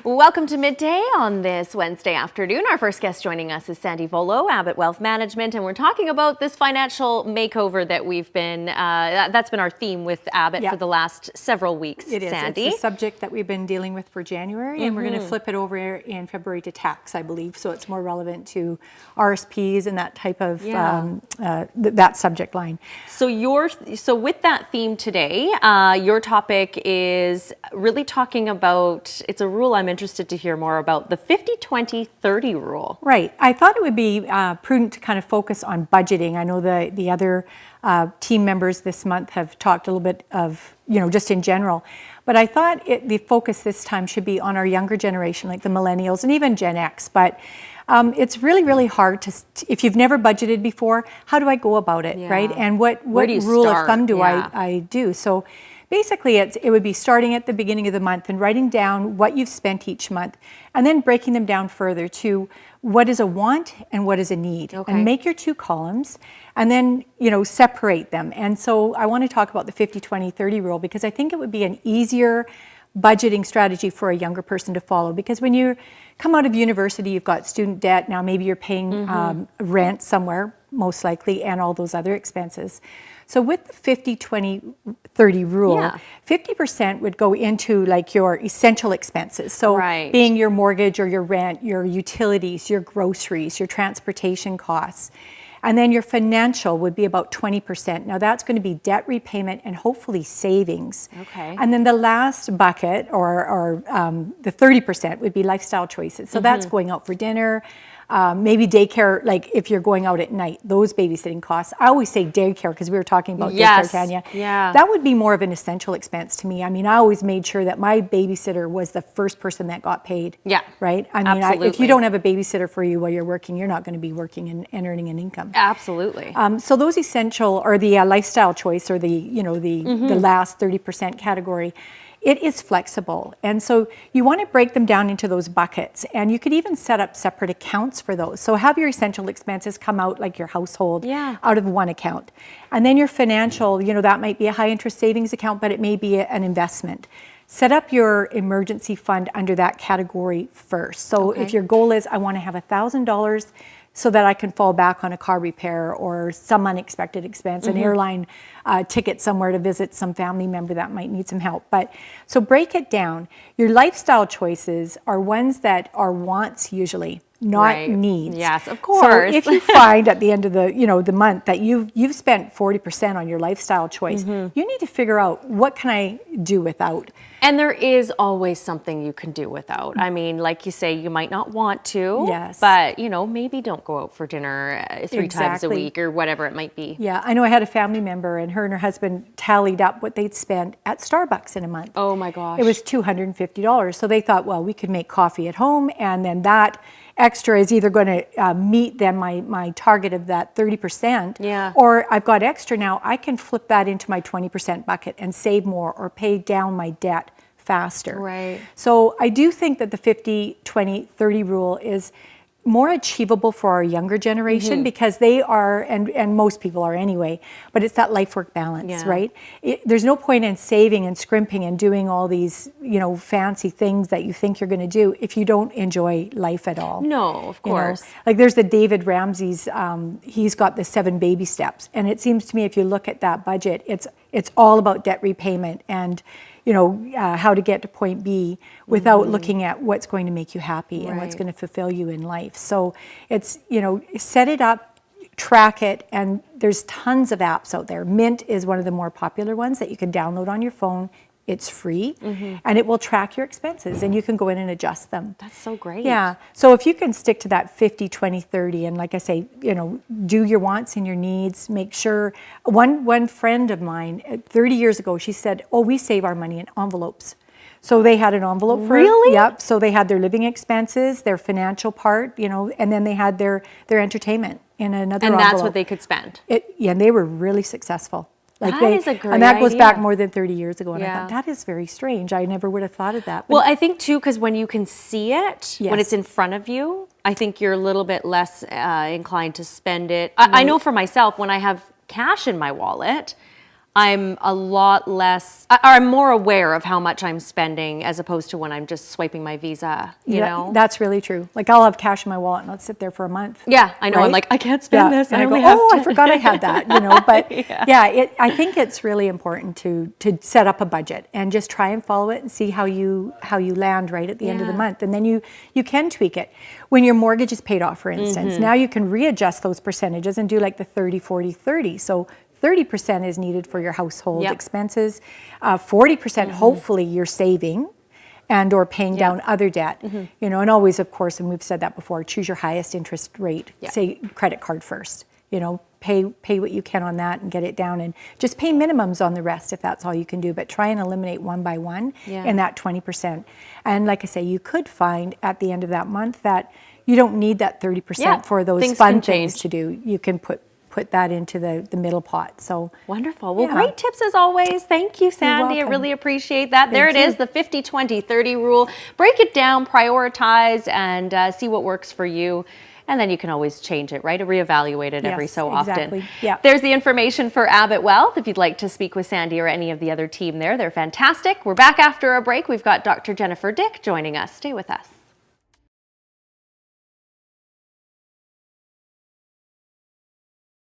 Welcome to Midday on this Wednesday afternoon. Our first guest joining us is Sandy Volo, Abbott Wealth Management, and we're talking about this financial makeover that we've been, that's been our theme with Abbott for the last several weeks, It is. Sandy. It's a subject that we've been dealing with for January, and we're going to flip it over in February to tax, I believe, so it's more relevant to RSPs and that type of, that subject line. So with that theme today, your topic is really talking about, it's a rule I'm interested to hear more about, the 50-20-30 rule. Right. I thought it would be prudent to kind of focus on budgeting. I know the other team members this month have talked a little bit of, just in general. But I thought the focus this time should be on our younger generation, like the millennials and even Gen X. But it's really, really hard to, if you've never budgeted before, how do I go about it, right? And what rule of thumb do I do? So basically, it would be starting at the beginning of the month and writing down what you've spent each month, and then breaking them down further to what is a want and what is a need. Okay. And make your two columns, and then separate them. And so I want to talk about the 50-20-30 rule because I think it would be an easier budgeting strategy for a younger person to follow. Because when you come out of university, you've got student debt. Now maybe you're paying rent somewhere, most likely, and all those other expenses. So with the 50-20-30 rule, 50% would go into like your essential expenses. So being your mortgage or your rent, your utilities, your groceries, your transportation costs. And then your financial would be about 20%. Now that's going to be debt repayment and hopefully savings. Okay. And then the last bucket, or the 30%, would be lifestyle choices. So that's going out for dinner, maybe daycare, like if you're going out at night, those babysitting costs. I always say daycare because we were talking about daycare, Tanya. Yeah. That would be more of an essential expense to me. I mean, I always made sure that my babysitter was the first person that got paid. Yeah. Right? I mean, if you don't have a babysitter for you while you're working, you're not going to be working and earning an income. Absolutely. So those essential, or the lifestyle choice, or the last 30% category, it is flexible. And so you want to break them down into those buckets. And you could even set up separate accounts for those. So have your essential expenses come out like your household out of one account. And then your financial, that might be a high interest savings account, but it may be an investment. Set up your emergency fund under that category first. So if your goal is, I want to have $1,000 so that I can fall back on a car repair or some unexpected expense, an airline ticket somewhere to visit some family member that might need some help. But so break it down. Your lifestyle choices are ones that are wants usually, not needs. Yes, of course. So if you find at the end of the month that you've spent 40% on your lifestyle choice, you need to figure out, what can I do without? And there is always something you can do without. I mean, like you say, you might not want to, but maybe don't go out for dinner 3 times a week or whatever it might be. Yeah, I know I had a family member, and her husband tallied up what they'd spent at Starbucks in a month. Oh my gosh. It was $250. So they thought, well, we could make coffee at home, and then that extra is either going to meet then my target of that 30%, or I've got extra now, I can flip that into my 20% bucket and save more or pay down my debt faster. Right. So I do think that the 50-20-30 rule is more achievable for our younger generation because they are, and most people are anyway, but it's that life-work balance, right? There's no point in saving and scrimping and doing all these, fancy things that you think you're going to do if you don't enjoy life at all. No, of course. Like there's the David Ramsey's, he's got the 7 baby steps. And it seems to me if you look at that budget, it's all about debt repayment and how to get to point B without looking at what's going to make you happy and what's going to fulfill you in life. So it's, set it up, track it, and there's tons of apps out there. Mint is one of the more popular ones that you can download on your phone. It's free, and it will track your expenses, and you can go in and adjust them. That's so great. Yeah. So if you can stick to that 50-20-30, and like I say, do your wants and your needs. Make sure. One friend of mine, 30 years ago, she said, "Oh, we save our money in envelopes." So they had an envelope for Yep. So they had their living expenses, their financial part, and then they had their entertainment in another envelope. And that's what they could spend. And they were really successful. That is a great And that goes idea. back more than 30 years ago. And I thought, that is very strange. I never would have thought of that. Well, I think too, because when you can see it, when it's in front of you, I think you're a little bit less inclined to spend it. I know for myself, when I have cash in my wallet, I'm a lot less, or I'm more aware of how much I'm spending as opposed to when I'm just swiping my Visa, you know? That's really true. Like I'll have cash in my wallet and I'll sit there for a month. Yeah, I know. Right? I'm like, I can't spend this. And I go, only have I forgot I had that, you know. But I think it's really important to set up a budget and just try and follow it and see how you land right at the end of the month. And then you can tweak it. When your mortgage is paid off, for instance, now you can readjust those percentages and do like the 30, 40, 30. So 30% is needed for your household expenses. 40% hopefully you're saving and or paying down other debt. You know, and always, of course, and we've said that before, choose your highest interest rate. Say credit card first. You know, pay what you can on that and get it down, and just pay minimums on the rest if that's all you can do. But try and eliminate one by one in that 20%. And like I say, you could find at the end of that month that you don't need that 30% for those fun things to do. You can put that into the middle pot. So wonderful. Well, great tips as always. Thank you, Sandy. I really appreciate that. There it is, the 50-20-30 rule. Break it down, prioritize, and see what works for you. And then you can always change it, right? Or reevaluate it every so often. There's the information for Abbott Wealth. If you'd like to speak with Sandy or any of the other team there, they're fantastic. We're back after a break. We've got Dr. Jennifer Dick joining us. Stay with us.